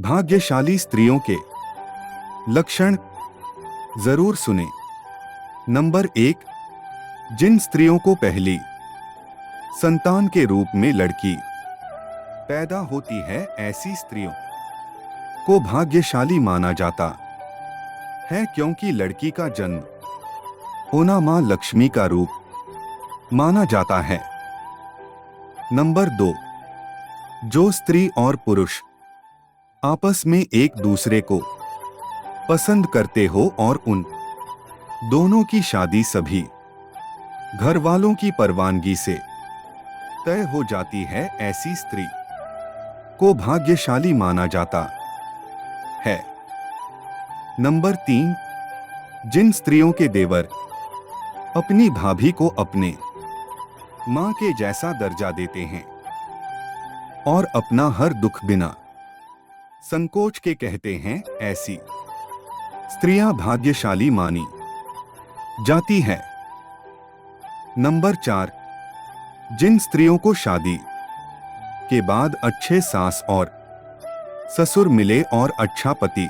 भाग्यशाली स्त्रियों के लक्षण जरूर सुने। नंबर 1, जिन स्त्रियों को पहली संतान के रूप में लड़की पैदा होती है, ऐसी स्त्रियों को भाग्यशाली माना जाता है, क्योंकि लड़की का जन्म होना मां लक्ष्मी का रूप माना जाता है। नंबर 2, जो स्त्री और पुरुष आपस में एक दूसरे को पसंद करते हो और उन दोनों की शादी सभी घर वालों की परवानगी से तय हो जाती है, ऐसी स्त्री को भाग्यशाली माना जाता है। नंबर 3, जिन स्त्रियों के देवर अपनी भाभी को अपने मां के जैसा दर्जा देते हैं और अपना हर दुख बिना संकोच के कहते हैं, ऐसी स्त्रियां भाग्यशाली मानी जाती है। नंबर 4, जिन स्त्रियों को शादी के बाद अच्छे सास और ससुर मिले और अच्छा पति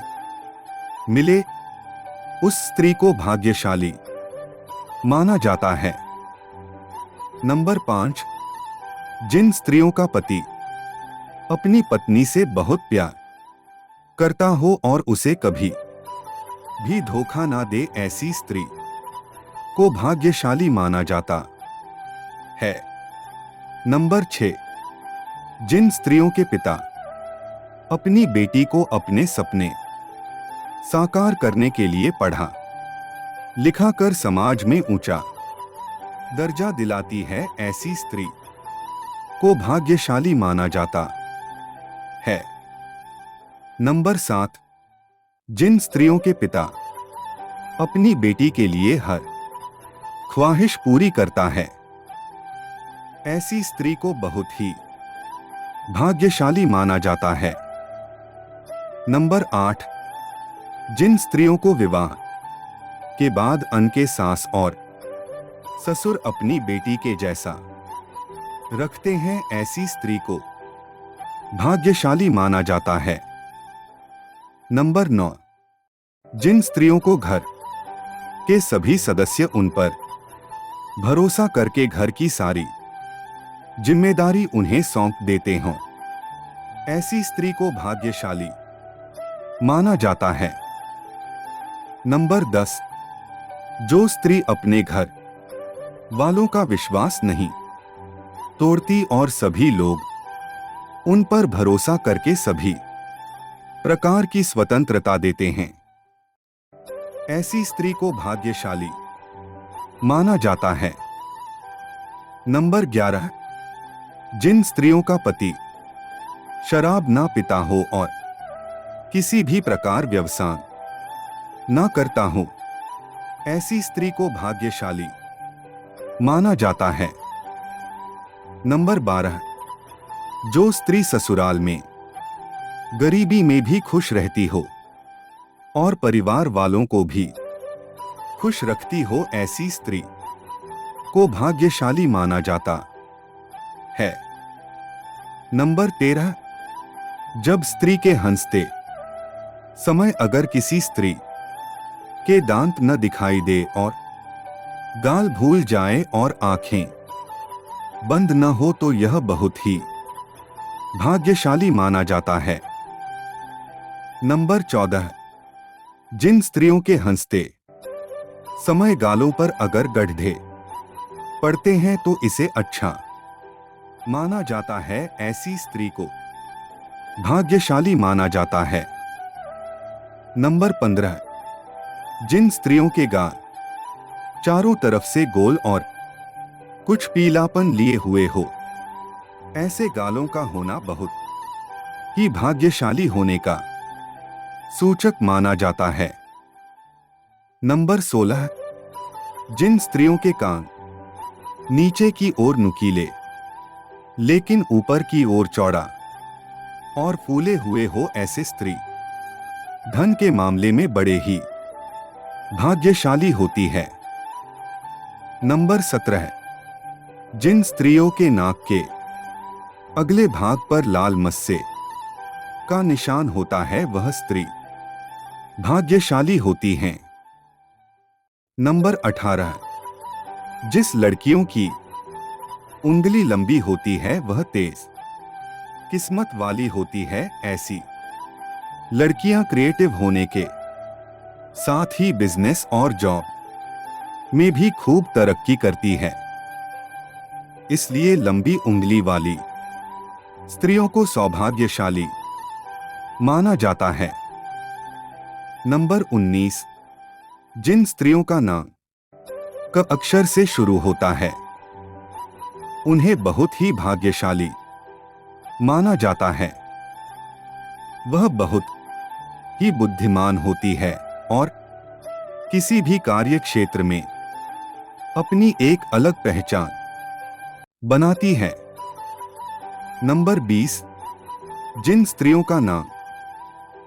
मिले, उस स्त्री को भाग्यशाली माना जाता है। नंबर 5, जिन स्त्रियों का पति अपनी पत्नी से बहुत प्यार करता हो और उसे कभी भी धोखा ना दे, ऐसी स्त्री को भाग्यशाली माना जाता है। नंबर 6, जिन स्त्रियों के पिता अपनी बेटी को अपने सपने साकार करने के लिए पढ़ा लिखा कर समाज में ऊंचा दर्जा दिलाती है, ऐसी स्त्री को भाग्यशाली माना जाता है। नंबर 7, जिन स्त्रियों के पिता अपनी बेटी के लिए हर ख्वाहिश पूरी करता है, ऐसी स्त्री को बहुत ही भाग्यशाली माना जाता है। नंबर 8, जिन स्त्रियों को विवाह के बाद उनके सास और ससुर अपनी बेटी के जैसा रखते हैं, ऐसी स्त्री को भाग्यशाली माना जाता है। नंबर 9, जिन स्त्रियों को घर के सभी सदस्य उन पर भरोसा करके घर की सारी जिम्मेदारी उन्हें सौंप देते हों, ऐसी स्त्री को भाग्यशाली माना जाता है। नंबर 10, जो स्त्री अपने घर वालों का विश्वास नहीं तोड़ती और सभी लोग उन पर भरोसा करके सभी प्रकार की स्वतंत्रता देते हैं, ऐसी स्त्री को भाग्यशाली माना जाता है। नंबर 11, जिन स्त्रियों का पति शराब ना पीता हो और किसी भी प्रकार व्यवसाय ना करता हो, ऐसी स्त्री को भाग्यशाली माना जाता है। नंबर 12, जो स्त्री ससुराल में गरीबी में भी खुश रहती हो और परिवार वालों को भी खुश रखती हो, ऐसी स्त्री को भाग्यशाली माना जाता है। नंबर 13, जब स्त्री के हंसते समय अगर किसी स्त्री के दांत न दिखाई दे और गाल भूल जाए और आंखें बंद न हो, तो यह बहुत ही भाग्यशाली माना जाता है। नंबर 14, जिन स्त्रियों के हंसते समय गालों पर अगर गड्ढे पड़ते हैं तो इसे अच्छा माना जाता है, ऐसी स्त्री को भाग्यशाली माना जाता है। नंबर 15, जिन स्त्रियों के गाल चारों तरफ से गोल और कुछ पीलापन लिए हुए हो, ऐसे गालों का होना बहुत ही भाग्यशाली होने का सूचक माना जाता है। नंबर 16, जिन स्त्रियों के कान नीचे की ओर नुकीले लेकिन ऊपर की ओर चौड़ा और फूले हुए हो, ऐसे स्त्री धन के मामले में बड़े ही भाग्यशाली होती है। नंबर 17, जिन स्त्रियों के नाक के अगले भाग पर लाल मस्से का निशान होता है वह स्त्री भाग्यशाली होती हैं। नंबर 18, जिस लड़कियों की उंगली लंबी होती है वह तेज किस्मत वाली होती है। ऐसी लड़कियां क्रिएटिव होने के साथ ही बिजनेस और जॉब में भी खूब तरक्की करती है, इसलिए लंबी उंगली वाली स्त्रियों को सौभाग्यशाली माना जाता है। नंबर 19, जिन स्त्रियों का नाम क अक्षर से शुरू होता है उन्हें बहुत ही भाग्यशाली माना जाता है। वह बहुत ही बुद्धिमान होती है और किसी भी कार्य क्षेत्र में अपनी एक अलग पहचान बनाती है। नंबर 20, जिन स्त्रियों का नाम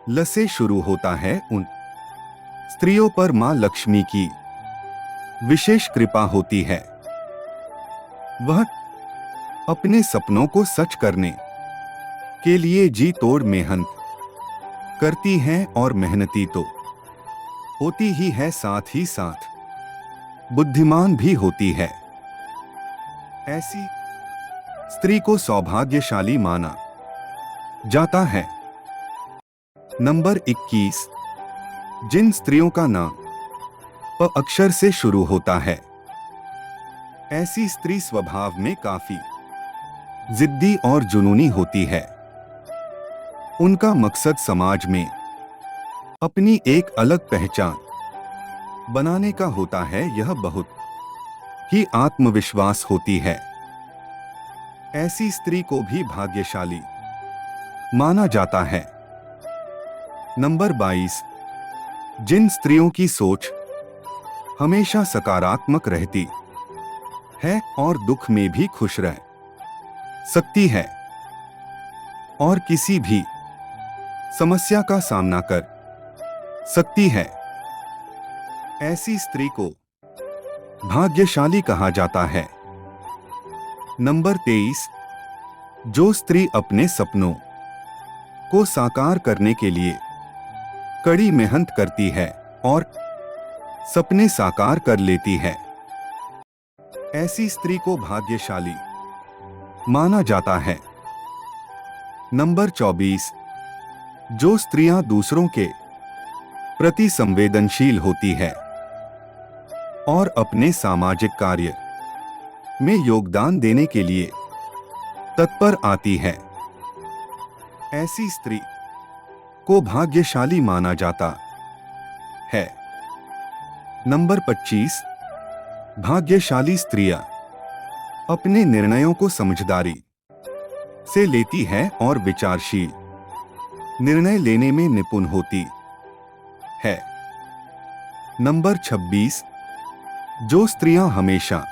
ल से शुरू होता है उन स्त्रियों पर मां लक्ष्मी की विशेष कृपा होती है। वह अपने सपनों को सच करने के लिए जी तोड़ मेहनत करती हैं और मेहनती तो होती ही है, साथ ही साथ बुद्धिमान भी होती है। ऐसी स्त्री को सौभाग्यशाली माना जाता है। नंबर 21, जिन स्त्रियों का नाम प अक्षर से शुरू होता है ऐसी स्त्री स्वभाव में काफी जिद्दी और जुनूनी होती है। उनका मकसद समाज में अपनी एक अलग पहचान बनाने का होता है। यह बहुत ही आत्मविश्वास होती है। ऐसी स्त्री को भी भाग्यशाली माना जाता है। नंबर 22, जिन स्त्रियों की सोच हमेशा सकारात्मक रहती है और दुख में भी खुश रह सकती है और किसी भी समस्या का सामना कर सकती है, ऐसी स्त्री को भाग्यशाली कहा जाता है। नंबर 23, जो स्त्री अपने सपनों को साकार करने के लिए कड़ी मेहनत करती है और सपने साकार कर लेती है, ऐसी स्त्री को भाग्यशाली माना जाता है। नंबर 24, जो स्त्रियां दूसरों के प्रति संवेदनशील होती है और अपने सामाजिक कार्य में योगदान देने के लिए तत्पर आती है, ऐसी स्त्री को भाग्यशाली माना जाता है। नंबर 25, भाग्यशाली स्त्रियां अपने निर्णयों को समझदारी से लेती है और विचारशील निर्णय लेने में निपुण होती है। नंबर 26, जो स्त्रियां हमेशा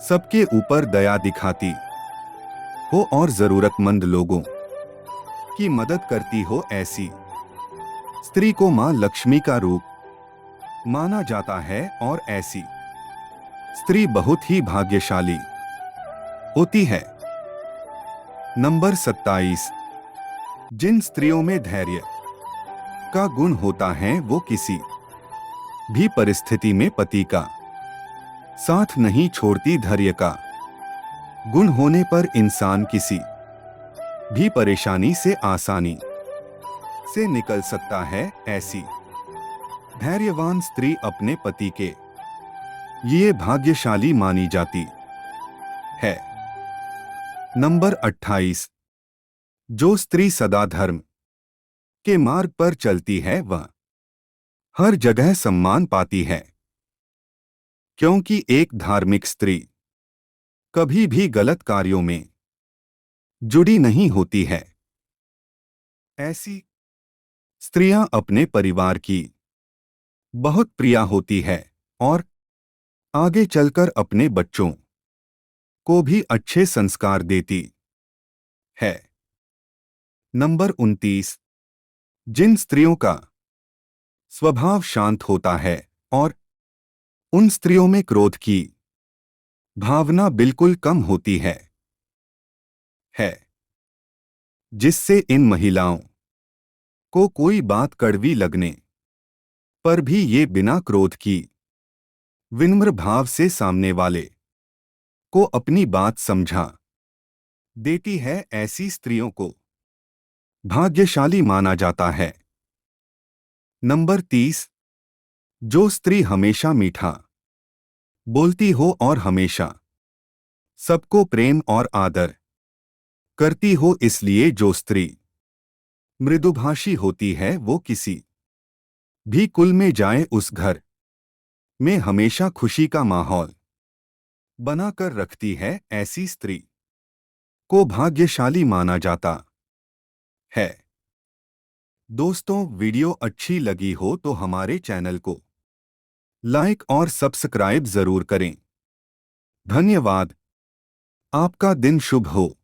सबके ऊपर दया दिखाती हो और जरूरतमंद लोगों की मदद करती हो, ऐसी स्त्री को मां लक्ष्मी का रूप माना जाता है और ऐसी स्त्री बहुत ही भाग्यशाली होती है। नंबर 27, जिन स्त्रियों में धैर्य का गुण होता है वो किसी भी परिस्थिति में पति का साथ नहीं छोड़ती। धैर्य का गुण होने पर इंसान किसी भी परेशानी से आसानी से निकल सकता है। ऐसी धैर्यवान स्त्री अपने पति के लिए भाग्यशाली मानी जाती है। नंबर 28, जो स्त्री सदा धर्म के मार्ग पर चलती है वह हर जगह सम्मान पाती है, क्योंकि एक धार्मिक स्त्री कभी भी गलत कार्यों में जुड़ी नहीं होती है। ऐसी स्त्रियां अपने परिवार की बहुत प्रिय होती है और आगे चलकर अपने बच्चों को भी अच्छे संस्कार देती है। नंबर 29, जिन स्त्रियों का स्वभाव शांत होता है और उन स्त्रियों में क्रोध की भावना बिल्कुल कम होती है। जिससे इन महिलाओं को कोई बात कड़वी लगने पर भी ये बिना क्रोध की विनम्र भाव से सामने वाले को अपनी बात समझा देती है। ऐसी स्त्रियों को भाग्यशाली माना जाता है। नंबर 30। जो स्त्री हमेशा मीठा बोलती हो और हमेशा सबको प्रेम और आदर करती हो। इसलिए जो स्त्री मृदुभाषी होती है वो किसी भी कुल में जाए उस घर में हमेशा खुशी का माहौल बनाकर रखती है। ऐसी स्त्री को भाग्यशाली माना जाता है। दोस्तों, वीडियो अच्छी लगी हो तो हमारे चैनल को लाइक और सब्सक्राइब जरूर करें। धन्यवाद। आपका दिन शुभ हो।